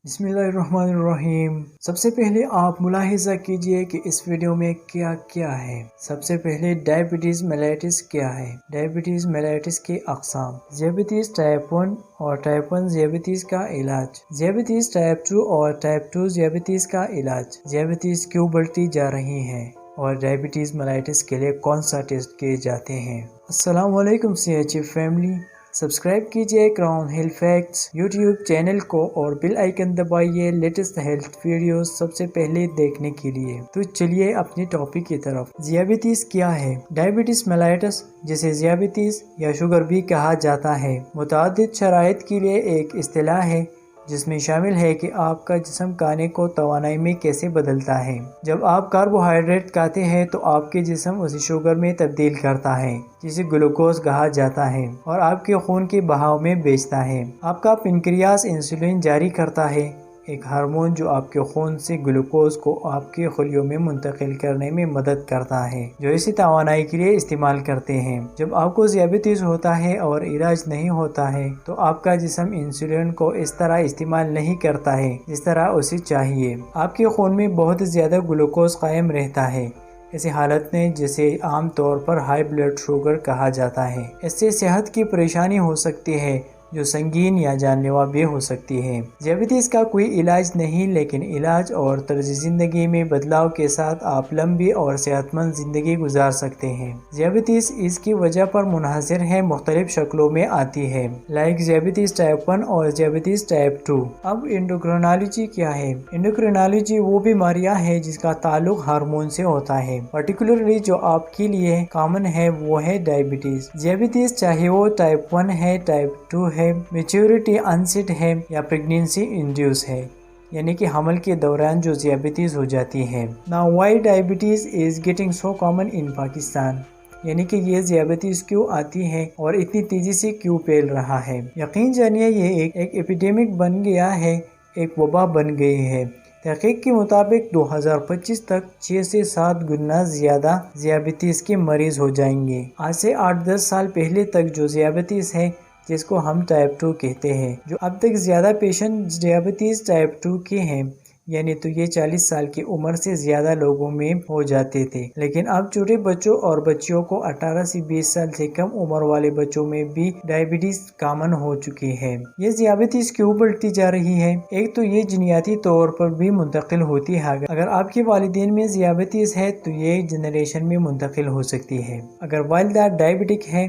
बिस्मिल्लाहिर्रहमानिर्रहीम। सबसे पहले आप मुलाहिज़ा कीजिए कि इस वीडियो में क्या क्या है। सबसे पहले डायबिटीज़ मेलाइटिस क्या है। डायबिटीज़ मेलाइटिस के अक़साम, ज़ियाबतीस टाइप 1 और टाइप 1 ज़ियाबतीस का इलाज, ज़ियाबतीस टाइप 2 और टाइप 2 ज़ियाबतीस का इलाज, ज़ियाबतीस क्यों बढ़ती जा रही है और डायबिटीज़ मेलाइटिस के लिए कौन सा टेस्ट किए जाते हैं। अस्सलाम वालेकुम CHF फैमिली, सब्सक्राइब कीजिए crown health facts YouTube channel को और बेल आइकन दबाइए लेटेस्ट हेल्थ वीडियोस सबसे पहले देखने के लिए। तो चलिए अपने टॉपिक की तरफ। ज़ियाबतीस क्या है। डायबिटीज मेलाइटिस, जिसे ज़ियाबतीस या शुगर भी कहा जाता है, मुतादिद शराइत के लिए एक इस्तिलाह है जिसमें शामिल है कि आपका जिस्म खाने को तवानाई में कैसे बदलता है। जब आप कार्बोहाइड्रेट खाते हैं तो आपके जिस्म उसे शुगर में तब्दील करता है जिसे ग्लूकोज कहा जाता है और आपके खून के बहाव में भेजता है। आपका पेनक्रियास इंसुलिन जारी करता है, एक हार्मोन जो आपके खून से ग्लूकोज को आपके खलियों में मुंतकिल करने में मदद करता है, जो इसे तवानाई के लिए इस्तेमाल करते हैं। जब आपको ज़ियाबतीस होता है और इलाज नहीं होता है तो आपका जिस्म इंसुलिन को इस तरह इस्तेमाल नहीं करता है जिस तरह उसे चाहिए। आपके खून में बहुत ज़्यादा ग्लूकोज कायम रहता है, ऐसी हालत में जिसे आम तौर पर हाई ब्लड शुगर कहा जाता है। इससे सेहत की परेशानी हो सकती है जो संगीन या जानलेवा भी हो सकती है। ज़ियाबतीस का कोई इलाज नहीं, लेकिन इलाज और तर्ज ज़िंदगी में बदलाव के साथ आप लंबी और सेहतमंद ज़िंदगी गुजार सकते हैं। ज़ियाबतीस इसकी वजह पर मुनहसर है, मुख्तलिफ शक्लों में आती है, लाइक ज़ियाबतीस टाइप 1 और ज़ियाबतीस टाइप 2। अब एंडोक्रिनोलॉजी क्या है। एंडोक्रिनोलॉजी वो बीमारियां है जिसका ताल्लुक हार्मोन से होता है, पर्टिकुलरली जो आपके लिए कॉमन है वो है डायबिटीज। ज़ियाबतीस चाहे वो टाइप 1 है, टाइप 2 है, मैच्योरिटी अनसेट है या प्रेगनेंसी इंड्यूस है, यानी कि हमल के दौरान जो ज़ियाबतीस हो जाती है। Now why diabetes is getting so common in Pakistan, यानी कि ये ज़ियाबतीस क्यों आती है और इतनी तेजी से क्यों फैल रहा है। यकीन जानिए ये एक एपिडेमिक बन गया है, एक वबा बन गई है। तहकीक के मुताबिक 2025 तक 6 से 7 गुना ज़्यादा ज़ियाबतीस के मरीज हो जाएंगे। आज से 8-10 साल पहले तक जो ज़ियाबतीस है, जिसको हम टाइप 2 कहते हैं, जो अब तक ज़्यादा पेशेंट ज़ियाबतीस टाइप 2 के हैं, यानी तो ये 40 साल की उम्र से ज़्यादा लोगों में हो जाते थे, लेकिन अब छोटे बच्चों और बच्चियों को 18 से 20 साल से कम उम्र वाले बच्चों में भी डायबिटीज कॉमन हो चुकी है। ये ज़ियाबतीस क्यों बढ़ती जा रही है। एक तो ये जीनियाती तौर पर भी मुंतकिल होती है। अगर आपके वालिदैन में ज़ियाबतीस है तो ये जनरेशन में मुंतकिल हो सकती है। अगर वालिदा डायबिटिक है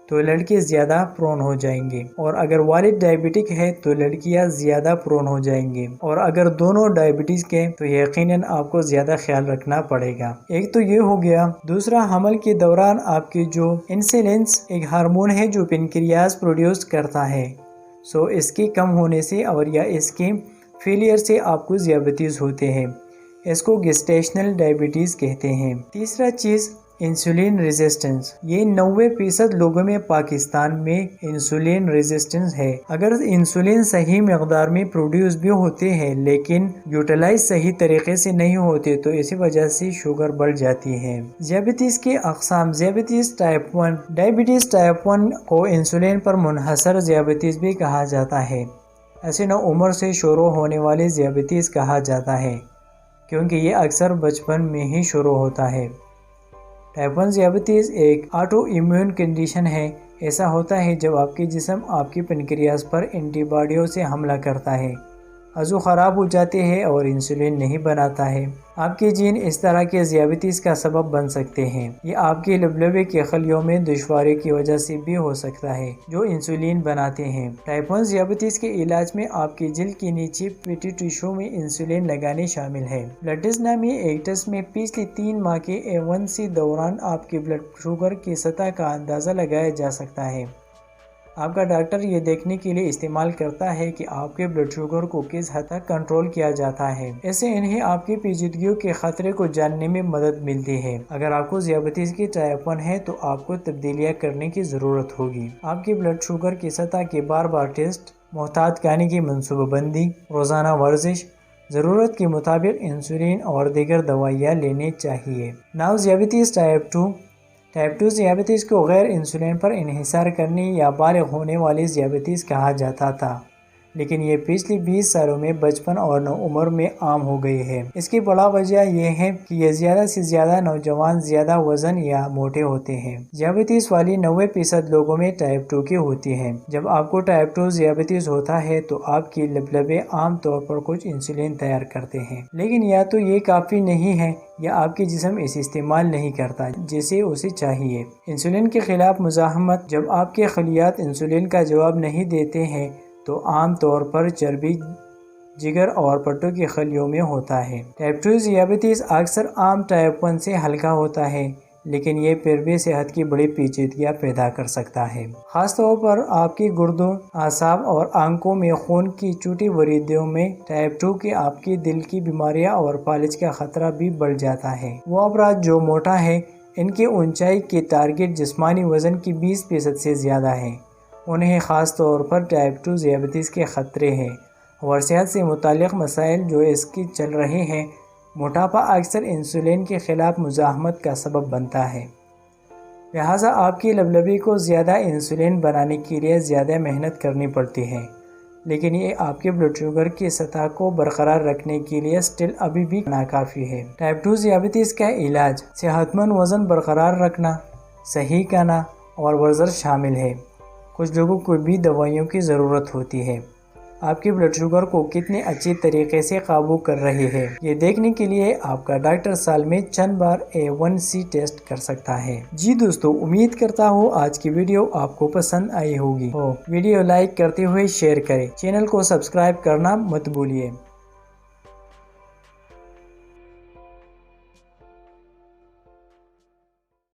तो लड़के ज़्यादा प्रोन हो जाएंगे, और अगर वालिद डायबिटिक है तो लड़कियां ज़्यादा प्रोन हो जाएंगे, और अगर दोनों डायबिटीज के तो यकीनन आपको ज़्यादा ख्याल रखना पड़ेगा। एक तो ये हो गया। दूसरा, हमल के दौरान आपके जो इंसुलिन एक हार्मोन है जो पेनक्रियास प्रोड्यूस करता है, सो इसके कम होने से और या इसके फेलियर से आपको ज़ियाबतीस होते हैं। इसको गेस्टेशनल डायबिटीज कहते हैं। तीसरा चीज़ इंसुलिन रेजिस्टेंस। ये 90% लोगों में पाकिस्तान में इंसुलिन रेजिस्टेंस है। अगर इंसुलिन सही मकदार में प्रोड्यूस भी होते हैं लेकिन यूटिलाइज सही तरीके से नहीं होते तो इसी वजह से शुगर बढ़ जाती है। ज़ियाबतीस के अक़साम, ज़ियाबतीस टाइप 1। डायबिटीज टाइप 1 को इंसुलिन पर मुनहसर ज़ियाबतीस भी कहा जाता है। ऐसे नौ उम्र से शुरू होने वाली ज़ियाबतीस कहा जाता है क्योंकि ये अक्सर बचपन में ही शुरू होता है। टाइप 1 ज़ियाबतीस एक ऑटो इम्यून कंडीशन है। ऐसा होता है जब आपके जिस्म आपके पेनक्रियास पर एंटीबॉडियों से हमला करता है, अज़ू ख़राब हो जाते हैं और इंसुलिन नहीं बनाता है। आपके जीन इस तरह के ज़ियाबतीस का सबब बन सकते हैं। ये आपके लबलबे के खलियों में दुश्वारी की वजह से भी हो सकता है जो इंसुलिन बनाते हैं। टाइप 1 ज़ियाबतीस के इलाज में आपके जिल्द के नीचे पेटी टिश्यू में इंसुलिन लगाने शामिल है। ब्लड टेस्ट नामी एक टेस्ट में पिछले 3 माह के A1C दौरान आपके ब्लड शुगर की सतह का अंदाज़ा लगाया जा सकता है। आपका डॉक्टर ये देखने के लिए इस्तेमाल करता है कि आपके ब्लड शुगर को किस हद तक कंट्रोल किया जाता है। इससे इन्हें आपकी पेचीदगियों के खतरे को जानने में मदद मिलती है। अगर आपको ज़ियाबतीस की टाइप 1 है तो आपको तब्दीलियाँ करने की ज़रूरत होगी। आपकी ब्लड शुगर की सतह के बार बार टेस्ट, मोहतात खाने की मनसूबाबंदी, रोज़ाना वर्जिश, ज़रूरत के मुताबिक इंसुलिन और दीगर दवाइयाँ लेने चाहिए। नाउ ज़ियाबतीस टाइप 2। टाइप 2 ज़ियाबतीस को गैर इंसुलिन पर इन्हिसार करने या बालिग होने वाली ज़ियाबतीस कहा जाता था, لیکن یہ پچھلی 20 سالوں میں بچپن اور نوعمر میں عام ہو گئی ہے۔ اس کی بڑا وجہ یہ ہے کہ یہ زیادہ سے زیادہ نوجوان زیادہ وزن یا موٹے ہوتے ہیں۔ ذیابیطس والی 90% لوگوں میں ٹائپ 2 کی ہوتی ہے۔ جب آپ کو ٹائپ 2 ذیابیطس ہوتا ہے تو آپ کی لبلبے عام طور پر کچھ انسولین تیار کرتے ہیں، لیکن یا تو یہ کافی نہیں ہے یا آپ کے جسم اسے استعمال نہیں کرتا جیسے اسے چاہیے۔ انسولین کے خلاف مزاحمت: جب آپ کے خلیات انسولین کا جواب نہیں دیتے ہیں تو عام طور پر چربی جگر اور پٹوں کی خلیوں میں ہوتا ہے۔ ٹائپ 2 ذیابیطس اکثر عام ٹائپ 1 سے ہلکا ہوتا ہے، لیکن یہ پھر بھی صحت کی بڑی پیچیدگیاں پیدا کر سکتا ہے، خاص طور پر آپ کی گردوں، اعصاب اور آنکھوں میں خون کی چھوٹی وریدوں میں۔ ٹائپ 2 کے آپ کی دل کی بیماریاں اور فالج کا خطرہ بھی بڑھ جاتا ہے۔ وہ افراد جو موٹا ہے، ان کی اونچائی کے ٹارگٹ جسمانی وزن کی 20% سے زیادہ ہے، انہیں خاص طور پر ٹائپ 2 ذیابیطس کے خطرے ہیں، اور صحت سے متعلق مسائل جو اس کی چل رہے ہیں۔ موٹاپا اکثر انسولین کے خلاف مزاحمت کا سبب بنتا ہے، لہٰذا آپ کی لبلبی کو زیادہ انسولین بنانے کے لیے زیادہ محنت کرنی پڑتی ہے، لیکن یہ آپ کے بلڈ شوگر کی سطح کو برقرار رکھنے کے لیے سٹل ابھی بھی ناکافی ہے۔ ٹائپ 2 ذیابیطس کا علاج: صحت مند وزن برقرار رکھنا، صحیح کھانا اور ورزش شامل ہے۔ کچھ لوگوں کو بھی دوائیوں کی ضرورت ہوتی ہے۔ آپ کے بلڈ شوگر کو کتنے اچھی طریقے سے قابو کر رہے ہیں، یہ دیکھنے کے لیے آپ کا ڈاکٹر سال میں چند بار A1C ٹیسٹ کر سکتا ہے۔ جی دوستو، امید کرتا ہوں آج کی ویڈیو آپ کو پسند آئی ہوگی۔ ویڈیو لائک کرتے ہوئے شیئر کریں، چینل کو سبسکرائب کرنا مت بھولیے۔